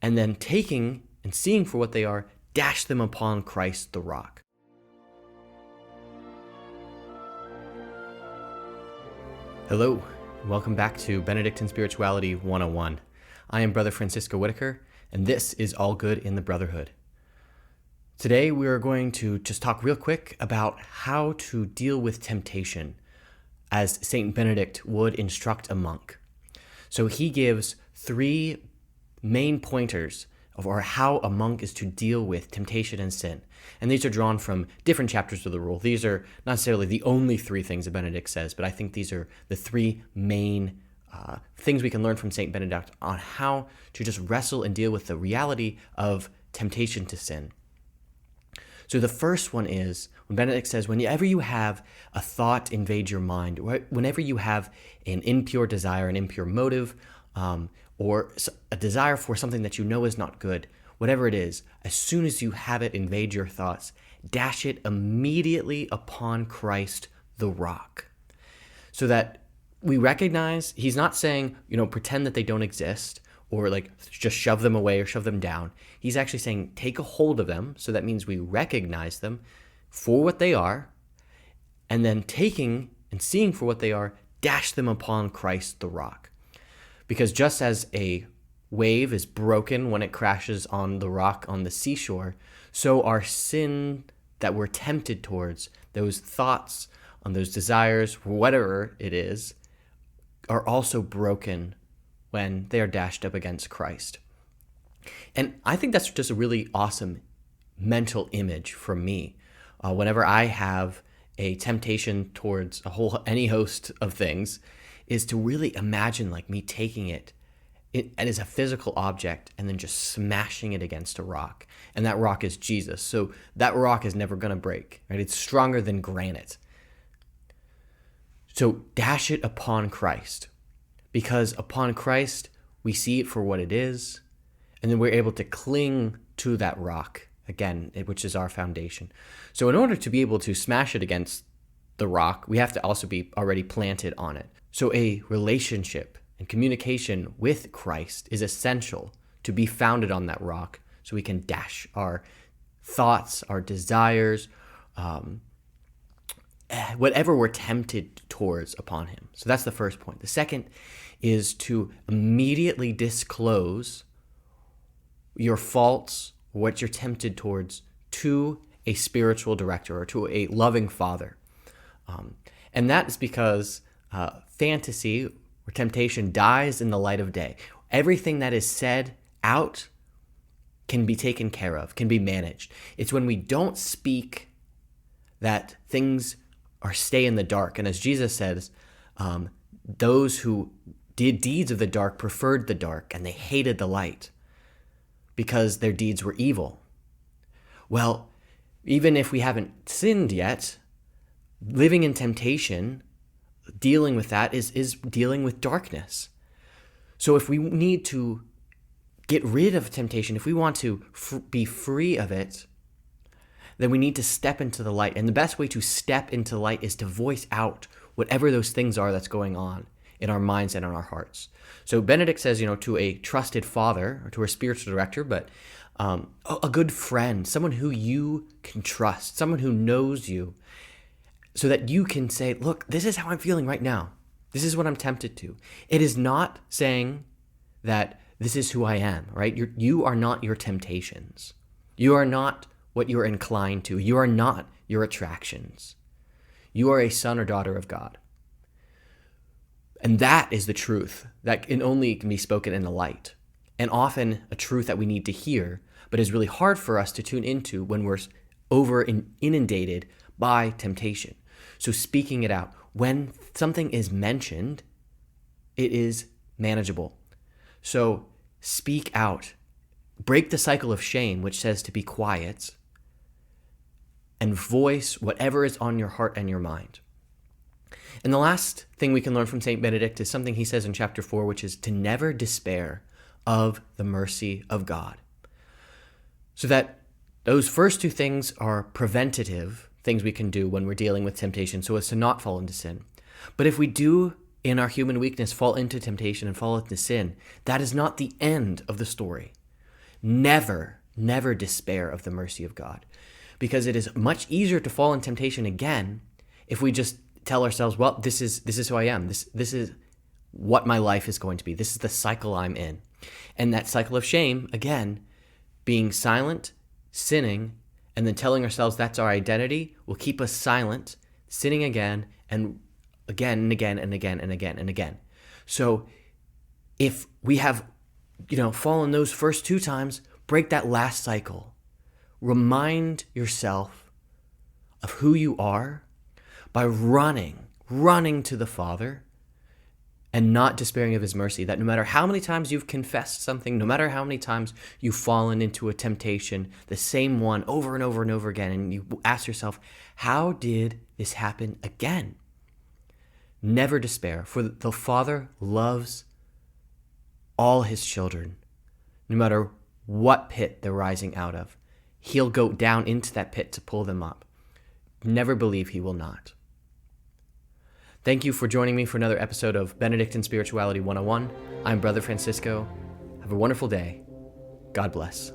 and then taking and seeing for what they are, dash them upon Christ the rock. Hello, and welcome back to Benedict and Spirituality 101. I am Brother Francisco Whitaker, and this is All Good in the Brotherhood. Today we are going to just talk real quick about how to deal with temptation, as Saint Benedict would instruct a monk. So he gives 3 main pointers of how a monk is to deal with temptation and sin. And these are drawn from different chapters of the rule. These are not necessarily the only 3 things that Benedict says, but I think these are the 3 main things we can learn from Saint Benedict on how to just wrestle and deal with the reality of temptation to sin. So the first one is when Benedict says, whenever you have a thought invade your mind, whenever you have an impure desire, an impure motive, or a desire for something that you know is not good, whatever it is, as soon as you have it invade your thoughts, dash it immediately upon Christ the rock. So that we recognize he's not saying, pretend that they don't exist or just shove them away or shove them down. He's actually saying take a hold of them. So that means we recognize them for what they are, and then taking and seeing for what they are, dash them upon Christ the rock. Because just as a wave is broken when it crashes on the rock on the seashore, so our sin that we're tempted towards, those thoughts, on those desires, whatever it is, are also broken when they are dashed up against Christ. And I think that's just a really awesome mental image for me. Whenever I have a temptation towards any host of things, is to really imagine me taking it as a physical object and then just smashing it against a rock. And that rock is Jesus. So that rock is never going to break, right? It's stronger than granite. So dash it upon Christ, because upon Christ, we see it for what it is, and then we're able to cling to that rock, again, which is our foundation. So in order to be able to smash it against the rock, we have to also be already planted on it. So a relationship and communication with Christ is essential to be founded on that rock, so we can dash our thoughts, our desires, whatever we're tempted towards upon him. So that's the first point. The second is to immediately disclose your faults, what you're tempted towards, to a spiritual director or to a loving father. And that is because fantasy or temptation dies in the light of day. Everything that is said out can be taken care of, can be managed. It's when we don't speak that things stay in the dark. And as Jesus says, those who did deeds of the dark preferred the dark, and they hated the light because their deeds were evil. Well, even if we haven't sinned yet, living in temptation, dealing with that is dealing with darkness. So if we need to get rid of temptation, if we want to be free of it, then we need to step into the light. And the best way to step into light is to voice out whatever those things are that's going on in our minds and in our hearts. So Benedict says, to a trusted father or to a spiritual director, but a good friend, someone who you can trust, someone who knows you, so that you can say, look, this is how I'm feeling right now. This is what I'm tempted to. It is not saying that this is who I am, right? You are not your temptations. You are not what you're inclined to. You are not your attractions. You are a son or daughter of God. And that is the truth that can only be spoken in the light, and often a truth that we need to hear, but is really hard for us to tune into when we're inundated by temptation. So speaking it out, when something is mentioned, it is manageable. So speak out. Break the cycle of shame, which says to be quiet, and voice whatever is on your heart and your mind. And the last thing we can learn from Saint Benedict is something he says in chapter 4, which is to never despair of the mercy of God. So that those first 2 things are preventative things we can do when we're dealing with temptation, so as to not fall into sin. But if we do, in our human weakness, fall into temptation and fall into sin, that is not the end of the story. never, never despair of the mercy of God, because it is much easier to fall in temptation again if we just tell ourselves, well, this is who I am. This is what my life is going to be. This is the cycle I'm in. And that cycle of shame, again, being silent, sinning, and then telling ourselves that's our identity will keep us silent, sinning again and again and again and again and again and again. So if we have, fallen those first 2 times, break that last cycle. Remind yourself of who you are by running to the Father and not despairing of his mercy, that no matter how many times you've confessed something, no matter how many times you've fallen into a temptation, the same one over and over and over again, and you ask yourself, how did this happen again? Never despair, for the Father loves all his children, no matter what pit they're rising out of. He'll go down into that pit to pull them up. Never believe he will not. Thank you for joining me for another episode of Benedict and Spirituality 101. I'm Brother Francisco. Have a wonderful day. God bless.